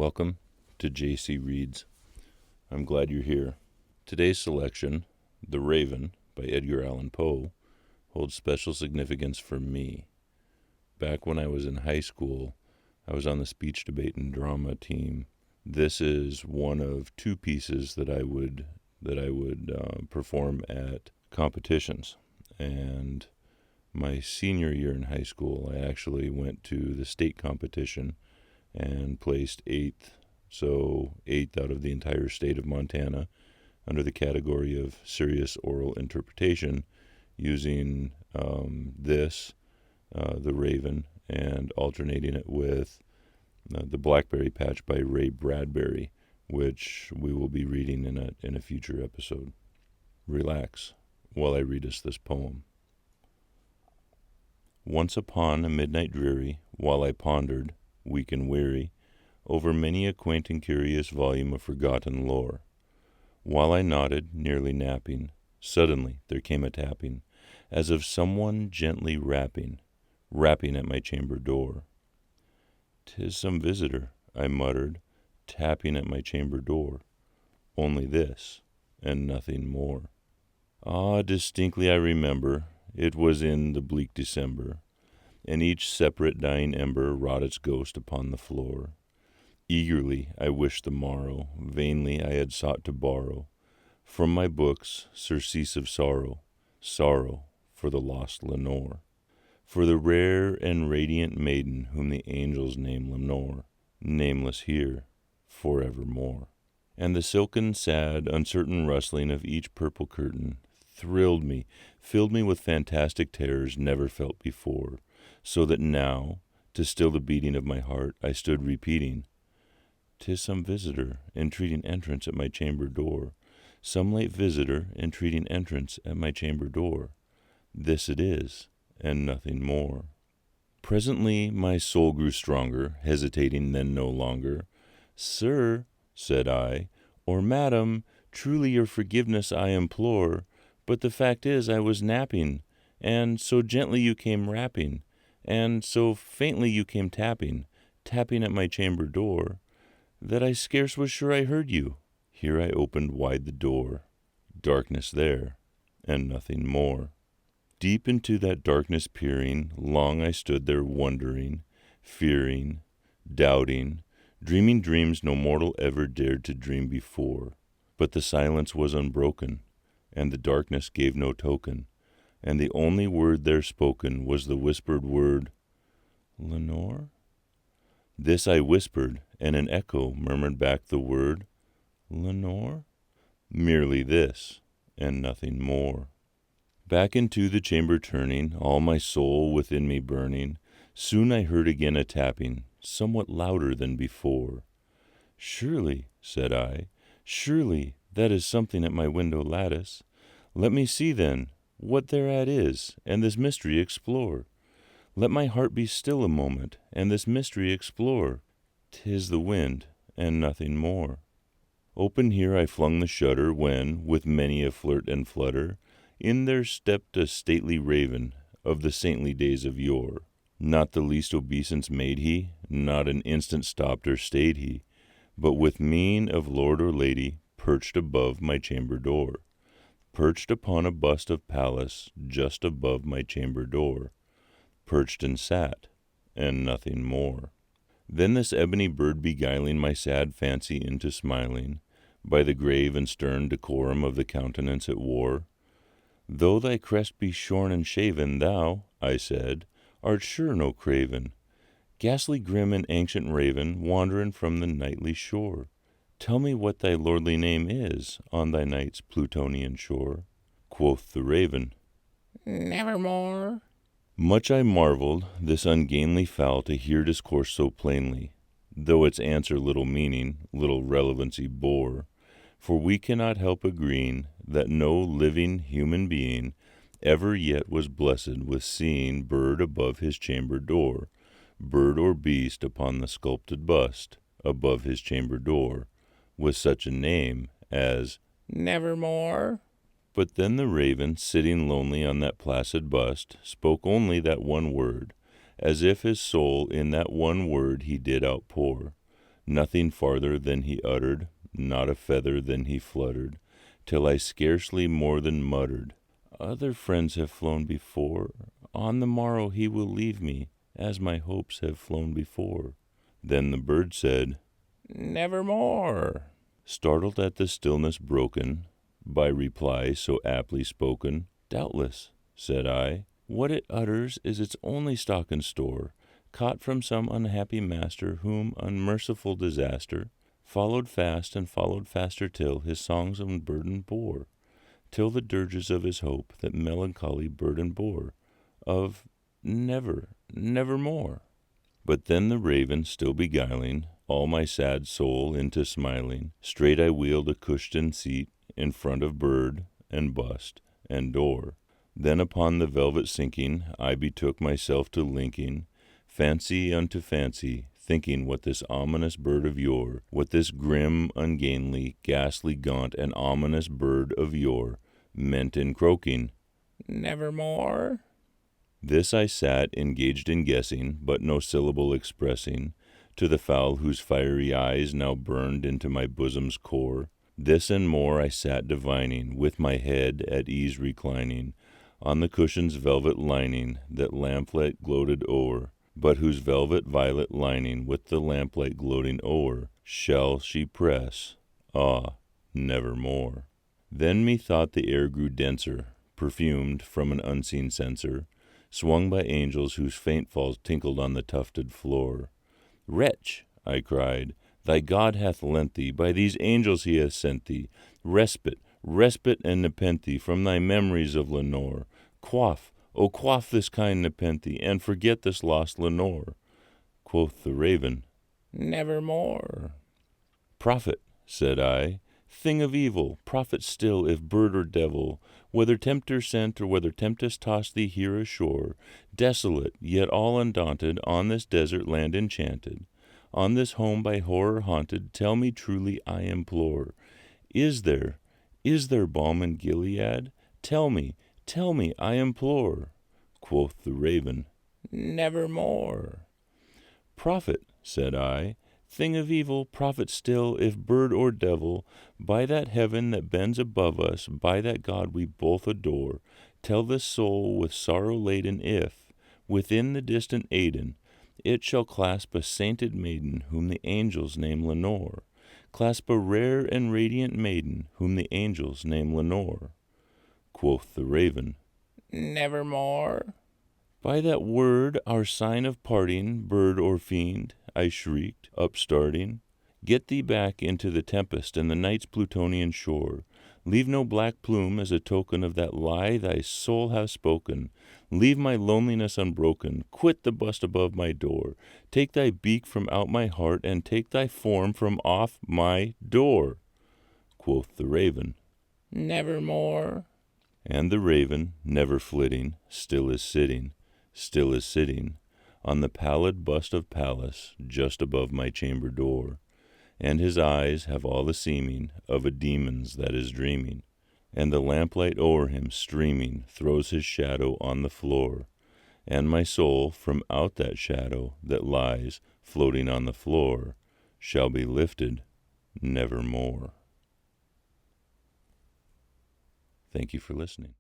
Welcome to JC Reads. I'm glad you're here. Today's selection, The Raven by Edgar Allan Poe, holds special significance for me. Back when I was in high school, I was on the speech, debate, and drama team. This is one of two pieces that I would perform at competitions. And my senior year in high school, I actually went to the state competition and placed 8th, so 8th out of the entire state of Montana, under the category of serious oral interpretation, using The Raven, and alternating it with The Blackberry Patch by Ray Bradbury, which we will be reading in a future episode. Relax while I read us this poem. Once upon a midnight dreary, while I pondered, weak and weary, over many a quaint and curious volume of forgotten lore, while I nodded, nearly napping, suddenly there came a tapping, as of someone gently rapping at my chamber door. "'Tis some visitor," I muttered, tapping at my chamber door. Only this, and nothing more. Ah, distinctly I remember, it was in the bleak December, and each separate dying ember wrought its ghost upon the floor. Eagerly I wished the morrow, vainly I had sought to borrow from my books surcease of sorrow, sorrow for the lost Lenore, for the rare and radiant maiden whom the angels name Lenore, nameless here forevermore. And the silken, sad, uncertain rustling of each purple curtain thrilled me, filled me with fantastic terrors never felt before, so that now, to still the beating of my heart, I stood repeating, "'Tis some visitor entreating entrance at my chamber door, some late visitor entreating entrance at my chamber door. This it is, and nothing more." Presently my soul grew stronger, hesitating then no longer. "Sir," said I, "or madam, truly your forgiveness I implore, but the fact is I was napping, and so gently you came rapping, and so faintly you came tapping at my chamber door, that I scarce was sure I heard you." Here I opened wide the door. Darkness there, and nothing more. Deep into that darkness peering, long I stood there wondering, fearing, doubting, dreaming dreams no mortal ever dared to dream before. But the silence was unbroken, and the darkness gave no token, and the only word there spoken was the whispered word, "Lenore?" This I whispered, and an echo murmured back the word, "Lenore?" Merely this, and nothing more. Back into the chamber turning, all my soul within me burning, soon I heard again a tapping, somewhat louder than before. "Surely," said I, "surely that is something at my window lattice. Let me see then what thereat is, and this mystery explore. Let my heart be still a moment, and this mystery explore. 'Tis the wind, and nothing more." Open here I flung the shutter, when, with many a flirt and flutter, in there stepped a stately raven of the saintly days of yore. Not the least obeisance made he, not an instant stopped or stayed he, but with mien of lord or lady perched above my chamber door, perched upon a bust of Pallas just above my chamber door, perched and sat, and nothing more. Then this ebony bird beguiling my sad fancy into smiling, by the grave and stern decorum of the countenance it wore, "Though thy crest be shorn and shaven, thou," I said, "art sure no craven, ghastly grim and ancient raven, wanderin' from the nightly shore. Tell me what thy lordly name is on thy night's Plutonian shore." Quoth the raven, "Nevermore." Much I marvelled this ungainly fowl to hear discourse so plainly, though its answer little meaning, little relevancy bore, for we cannot help agreeing that no living human being ever yet was blessed with seeing bird above his chamber door, bird or beast upon the sculpted bust above his chamber door, with such a name as Nevermore. But then the raven, sitting lonely on that placid bust, spoke only that one word, as if his soul in that one word he did outpour, Nothing farther than he uttered, not a feather than he fluttered, till I scarcely more than muttered, "Other friends have flown before, on the morrow he will leave me, as my hopes have flown before." Then the bird said, "Nevermore." Startled at the stillness broken by reply so aptly spoken, "Doubtless," said I, "what it utters is its only stock and store, caught from some unhappy master whom unmerciful disaster followed fast and followed faster till his songs unburdened bore, till the dirges of his hope that melancholy burden bore, of nevermore." But then the raven, still beguiling all my sad soul into smiling, straight I wheeled a cushioned seat in front of bird and bust and door. Then upon the velvet sinking, I betook myself to linking fancy unto fancy, thinking what this ominous bird of yore, what this grim, ungainly, ghastly, gaunt, and ominous bird of yore meant in croaking, "Nevermore." This I sat engaged in guessing, but no syllable expressing, to the fowl whose fiery eyes now burned into my bosom's core. This and more I sat divining, with my head at ease reclining on the cushion's velvet lining that lamplight gloated o'er, but whose velvet violet lining with the lamplight gloating o'er shall she press, ah, nevermore. Then methought the air grew denser, perfumed from an unseen censer, swung by angels whose faint falls tinkled on the tufted floor. "Wretch," I cried, "thy God hath lent thee, by these angels he hath sent thee, respite and nepenthe from thy memories of Lenore. Quaff, oh quaff this kind nepenthe, and forget this lost Lenore." Quoth the raven, "Nevermore." "Prophet," said I, "thing of evil, prophet still, if bird or devil, whether tempter sent or whether tempest tossed thee here ashore, desolate, yet all undaunted, on this desert land enchanted, on this home by horror haunted, tell me truly, I implore, is there balm in Gilead? Tell me, I implore." Quoth the raven, "Nevermore." "Prophet," said I, "thing of evil, prophet still, if bird or devil, by that heaven that bends above us, by that God we both adore, tell this soul with sorrow laden if, within the distant Aidenn, it shall clasp a sainted maiden whom the angels name Lenore, clasp a rare and radiant maiden whom the angels name Lenore." Quoth the raven, "Nevermore." "By that word, our sign of parting, bird or fiend," I shrieked, upstarting, "get thee back into the tempest and the night's Plutonian shore. Leave no black plume as a token of that lie thy soul hath spoken. Leave my loneliness unbroken. Quit the bust above my door. Take thy beak from out my heart, and take thy form from off my door." Quoth the raven, "Nevermore." And the raven, never flitting, still is sitting on the pallid bust of Pallas just above my chamber door, and his eyes have all the seeming of a demon's that is dreaming, and the lamplight o'er him streaming throws his shadow on the floor, and my soul from out that shadow that lies floating on the floor shall be lifted nevermore. Thank you for listening.